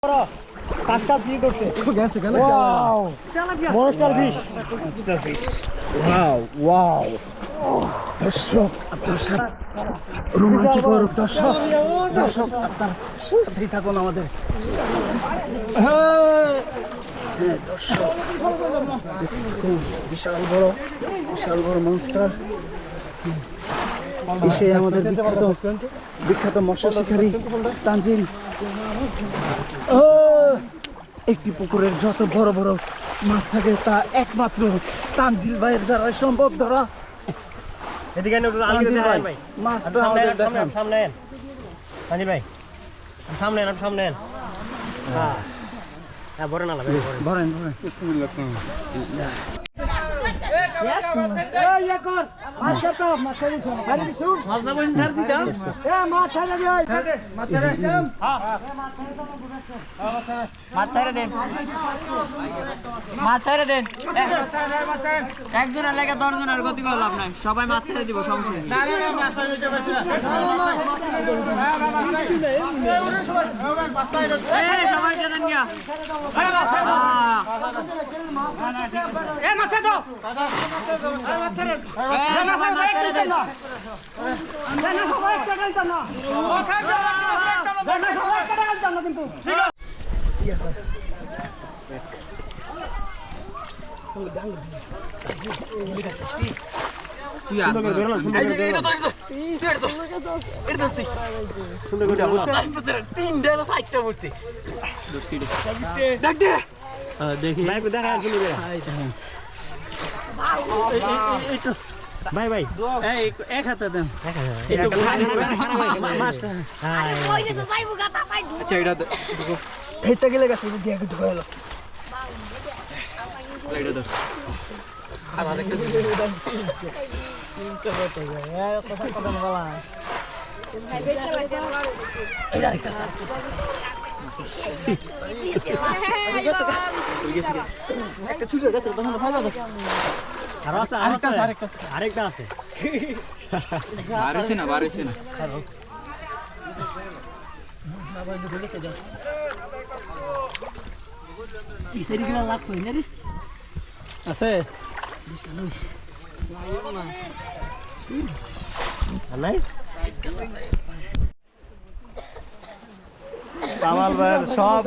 কাজটা ফ্রি করছে wow monster fish monster fish wow wow দর্শক আপনার সাথে রোমাঞ্চিক দর্শক দর্শক আপনার সাথেই থাকুন আমাদের দর্শক বিশাল বড় মনস্টার এসে আমাদের বিখ্যাত মৎস্য শিকারী তানজিল একটি পুকুরের যত বড় বড় মাছ থাকে তা একমাত্র তানজিল ভাইয়ের দ্বারা সম্ভব ধরা। এদিকে ভাই মাছটা আমাদের দেখান সামনে তানজিল ভাই সামনে হ্যাঁ হ্যাঁ ভরে না ভরেন বিসমিল্লাহ একজনের লেগে 10 জনের গতি করে লাভ নাই, সবাই মাছ ছেড়ে দিব সমস্যা দেখি ভাই ভাই এক হাতে দেন আচ্ছা এটা হেঁটে গেলে গেছে দিয়ে ঢুকে গেল আরেকটা আছে আছে কামাল ভাইয়ের সব